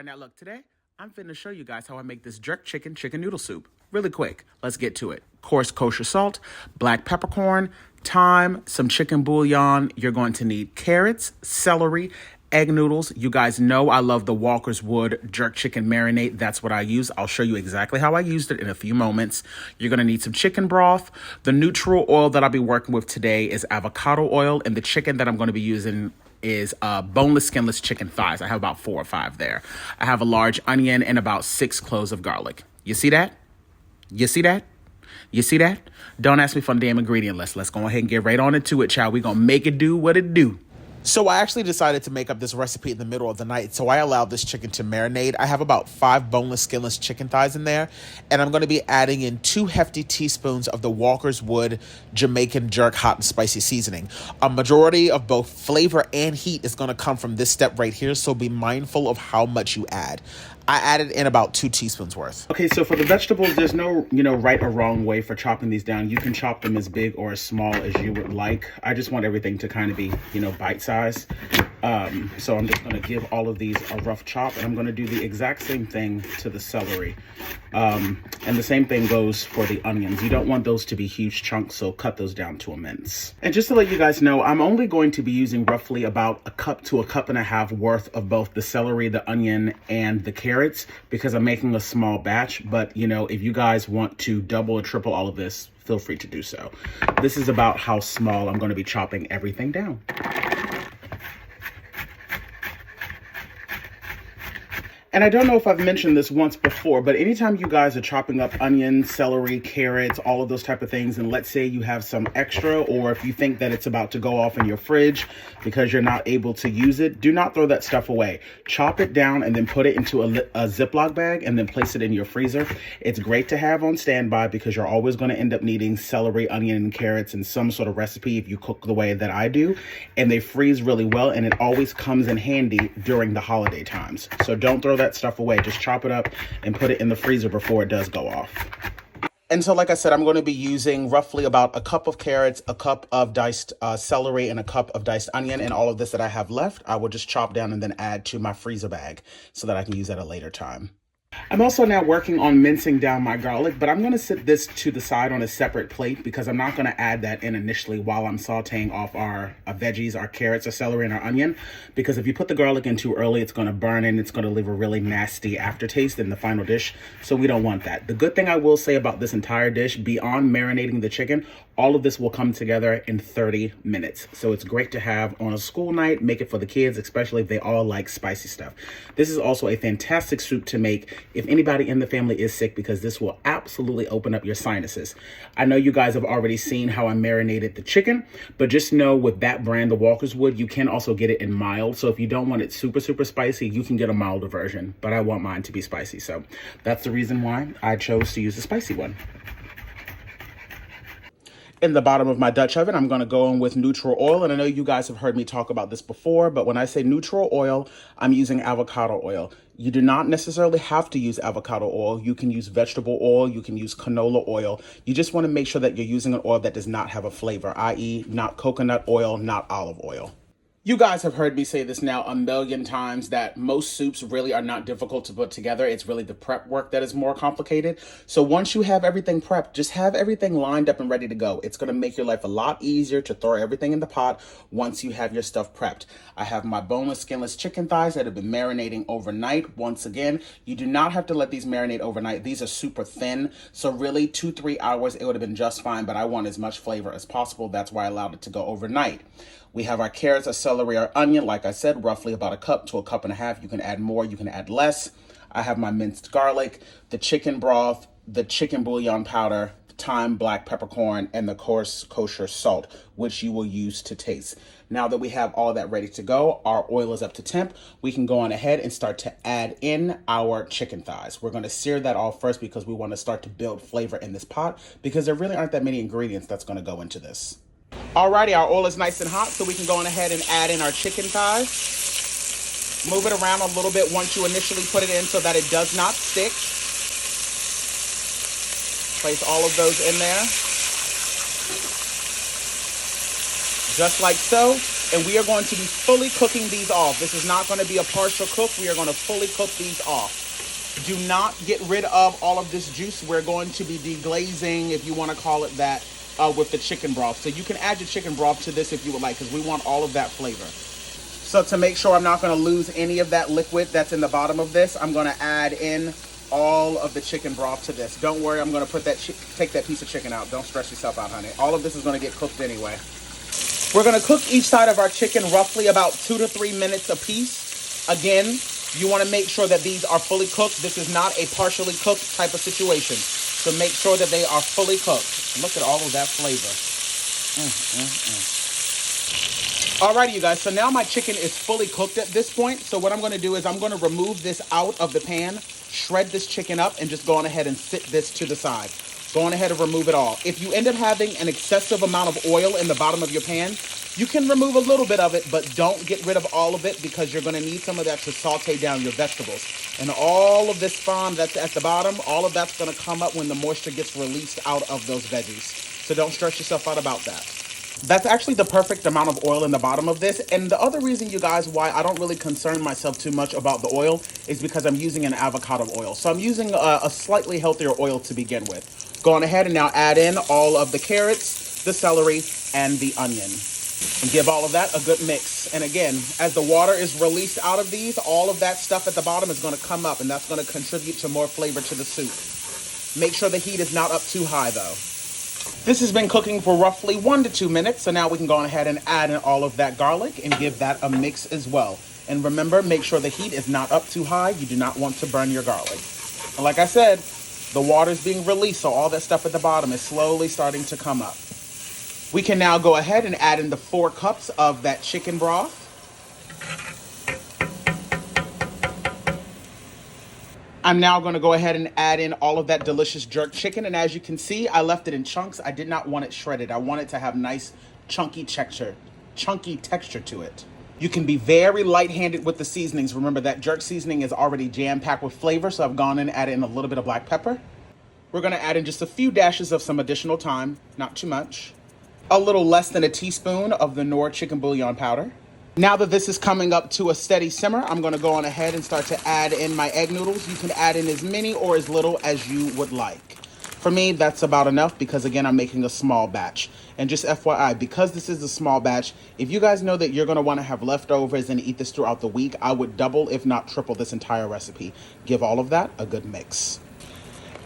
right, now look, today I'm finna show you guys how I make this jerk chicken noodle soup. Really quick, let's get to it. Coarse kosher salt, black peppercorn, thyme, some chicken bouillon. You're going to need carrots, celery, egg noodles. You guys know I love the Walker's Wood jerk chicken marinade. That's what I use. I'll show you exactly how I used it in a few moments. You're going to need some chicken broth. The neutral oil that I'll be working with today is avocado oil, and the chicken that I'm going to be using is boneless, skinless chicken thighs. I have about 4 or 5 there. I have a large onion and about 6 cloves of garlic. You see that? You see that? You see that? Don't ask me for the damn ingredient list. Let's go ahead and get right on into it, child. We're going to make it do what it do. So I actually decided to make up this recipe in the middle of the night, so I allowed this chicken to marinate. I have about 5 boneless, skinless chicken thighs in there, and I'm going to be adding in 2 hefty teaspoons of the Walker's Wood Jamaican jerk hot and spicy seasoning. A majority of both flavor and heat is going to come from this step right here, so be mindful of how much you add. I added in about 2 teaspoons worth. Okay, so for the vegetables, there's no, right or wrong way for chopping these down. You can chop them as big or as small as you would like. I just want everything to kind of be, bite-sized. So I'm just going to give all of these a rough chop, and I'm going to do the exact same thing to the celery. And the same thing goes for the onions. You don't want those to be huge chunks, so cut those down to a mince. And just to let you guys know, I'm only going to be using roughly about a cup to a cup and a half worth of both the celery, the onion, and the carrots, because I'm making a small batch. But, if you guys want to double or triple all of this, feel free to do so. This is about how small I'm going to be chopping everything down. And I don't know if I've mentioned this once before, but anytime you guys are chopping up onions, celery, carrots, all of those type of things, and let's say you have some extra, or if you think that it's about to go off in your fridge because you're not able to use it, do not throw that stuff away. Chop it down and then put it into a Ziploc bag and then place it in your freezer. It's great to have on standby because you're always going to end up needing celery, onion, and carrots in some sort of recipe if you cook the way that I do. And they freeze really well, and it always comes in handy during the holiday times. So don't throw that stuff away. Just chop it up and put it in the freezer before it does go off. And so, like I said, I'm going to be using roughly about a cup of carrots, a cup of diced celery, and a cup of diced onion. And all of this that I have left, I will just chop down and then add to my freezer bag so that I can use at a later time. I'm also now working on mincing down my garlic, but I'm going to set this to the side on a separate plate because I'm not going to add that in initially while I'm sauteing off our veggies, our carrots, our celery, and our onion. Because if you put the garlic in too early, it's going to burn and it's going to leave a really nasty aftertaste in the final dish. So we don't want that. The good thing I will say about this entire dish, beyond marinating the chicken, all of this will come together in 30 minutes. So it's great to have on a school night, make it for the kids, especially if they all like spicy stuff. This is also a fantastic soup to make if anybody in the family is sick, because this will absolutely open up your sinuses. I know you guys have already seen how I marinated the chicken, but just know with that brand, the Walker's Wood, you can also get it in mild. So if you don't want it super, super spicy, you can get a milder version, but I want mine to be spicy. So that's the reason why I chose to use the spicy one. In the bottom of my Dutch oven, I'm going to go in with neutral oil. And I know you guys have heard me talk about this before, but when I say neutral oil, I'm using avocado oil. You do not necessarily have to use avocado oil. You can use vegetable oil. You can use canola oil. You just want to make sure that you're using an oil that does not have a flavor, i.e. not coconut oil, not olive oil. You guys have heard me say this now a million times that most soups really are not difficult to put together. It's really the prep work that is more complicated. So once you have everything prepped, just have everything lined up and ready to go. It's going to make your life a lot easier to throw everything in the pot once you have your stuff prepped. I have my boneless, skinless chicken thighs that have been marinating overnight. Once again, you do not have to let these marinate overnight. These are super thin. So really 2-3 hours, it would have been just fine, but I want as much flavor as possible. That's why I allowed it to go overnight. We have our carrots, our celery, our onion, like I said, roughly about a cup to a cup and a half. You can add more, you can add less. I have my minced garlic, the chicken broth, the chicken bouillon powder, thyme, black peppercorn, and the coarse kosher salt, which you will use to taste. Now that we have all that ready to go, our oil is up to temp, we can go on ahead and start to add in our chicken thighs. We're going to sear that off first because we want to start to build flavor in this pot because there really aren't that many ingredients that's going to go into this. Alrighty, our oil is nice and hot, so we can go on ahead and add in our chicken thighs. Move it around a little bit once you initially put it in so that it does not stick. Place all of those in there. Just like so. And we are going to be fully cooking these off. This is not going to be a partial cook. We are going to fully cook these off. Do not get rid of all of this juice. We're going to be deglazing, if you want to call it that, with the chicken broth. So you can add your chicken broth to this if you would like, because we want all of that flavor. So to make sure I'm not going to lose any of that liquid that's in the bottom of this, I'm going to add in all of the chicken broth to this. Don't worry, I'm going to put that take that piece of chicken out. Don't stress yourself out, honey. All of this is going to get cooked anyway. We're going to cook each side of our chicken roughly about 2 to 3 minutes a piece. Again, you want to make sure that these are fully cooked. This is not a partially cooked type of situation. So make sure that they are fully cooked. Look at all of that flavor. Alrighty, you guys. So now my chicken is fully cooked at this point. So what I'm going to do is I'm going to remove this out of the pan, shred this chicken up, and just go on ahead and sit this to the side. Go on ahead and remove it all. If you end up having an excessive amount of oil in the bottom of your pan, you can remove a little bit of it, but don't get rid of all of it because you're going to need some of that to saute down your vegetables. And all of this foam that's at the bottom, all of that's going to come up when the moisture gets released out of those veggies. So don't stress yourself out about that. That's actually the perfect amount of oil in the bottom of this. And the other reason, you guys, why I don't really concern myself too much about the oil is because I'm using an avocado oil. So I'm using a slightly healthier oil to begin with. Go on ahead and now add in all of the carrots, the celery, and the onion. And give all of that a good mix. And again, as the water is released out of these, all of that stuff at the bottom is going to come up, and that's going to contribute to more flavor to the soup. Make sure the heat is not up too high, though. This has been cooking for roughly 1 to 2 minutes, so now we can go on ahead and add in all of that garlic and give that a mix as well. And remember, make sure the heat is not up too high. You do not want to burn your garlic. And like I said, the water is being released, so all that stuff at the bottom is slowly starting to come up. We can now go ahead and add in the 4 cups of that chicken broth. I'm now going to go ahead and add in all of that delicious jerk chicken. And as you can see, I left it in chunks. I did not want it shredded. I want it to have nice chunky texture to it. You can be very light-handed with the seasonings. Remember that jerk seasoning is already jam-packed with flavor, so I've gone in and added in a little bit of black pepper. We're going to add in just a few dashes of some additional thyme, not too much. A little less than a teaspoon of the Knorr chicken bouillon powder. Now that this is coming up to a steady simmer, I'm going to go on ahead and start to add in my egg noodles. You can add in as many or as little as you would like. For me, that's about enough because, again, I'm making a small batch. And just FYI, because this is a small batch, if you guys know that you're going to want to have leftovers and eat this throughout the week, I would double, if not triple, this entire recipe. Give all of that a good mix.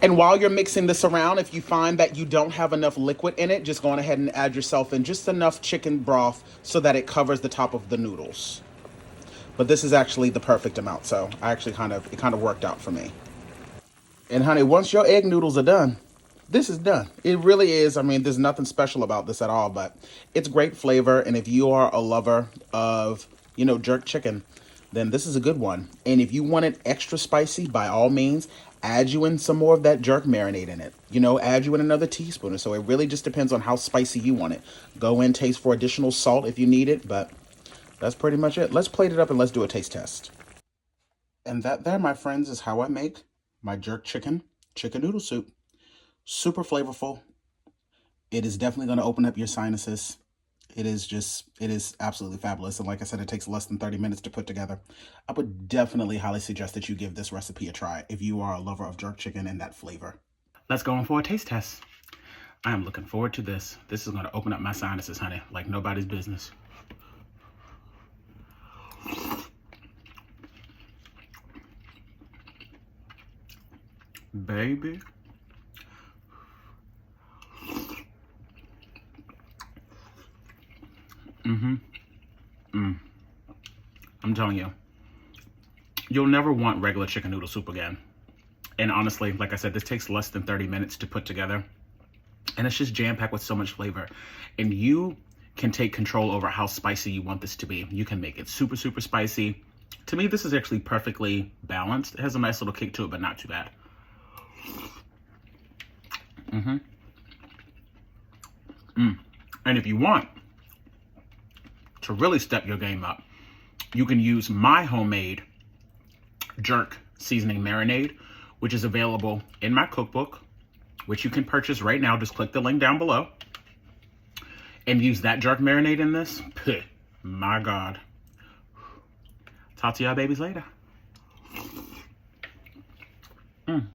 And while you're mixing this around, if you find that you don't have enough liquid in it, just go on ahead and add yourself in just enough chicken broth so that it covers the top of the noodles. But this is actually the perfect amount, so it kind of worked out for me. And honey, once your egg noodles are done, this is done. It really is. I mean, there's nothing special about this at all, but it's great flavor. And if you are a lover of, jerk chicken, then this is a good one. And if you want it extra spicy, by all means, add you in some more of that jerk marinade in it. Add you in another teaspoon or so. It really just depends on how spicy you want it. Go in, taste for additional salt if you need it, but that's pretty much it. Let's plate it up and let's do a taste test. And that there, my friends, is how I make my jerk chicken noodle soup. Super flavorful. It is definitely going to open up your sinuses. It is absolutely fabulous. And like I said, it takes less than 30 minutes to put together. I would definitely highly suggest that you give this recipe a try if you are a lover of jerk chicken and that flavor. Let's go in for a taste test. I am looking forward to this. This is going to open up my sinuses, honey, like nobody's business. Baby. I'm telling you, you'll never want regular chicken noodle soup again. And honestly, like I said, this takes less than 30 minutes to put together. And it's just jam-packed with so much flavor. And you can take control over how spicy you want this to be. You can make it super, super spicy. To me, this is actually perfectly balanced. It has a nice little kick to it, but not too bad. And if you want to really step your game up, you can use my homemade jerk seasoning marinade, which is available in my cookbook, which you can purchase right now. Just click the link down below and use that jerk marinade in this. My God. Talk to y'all babies later.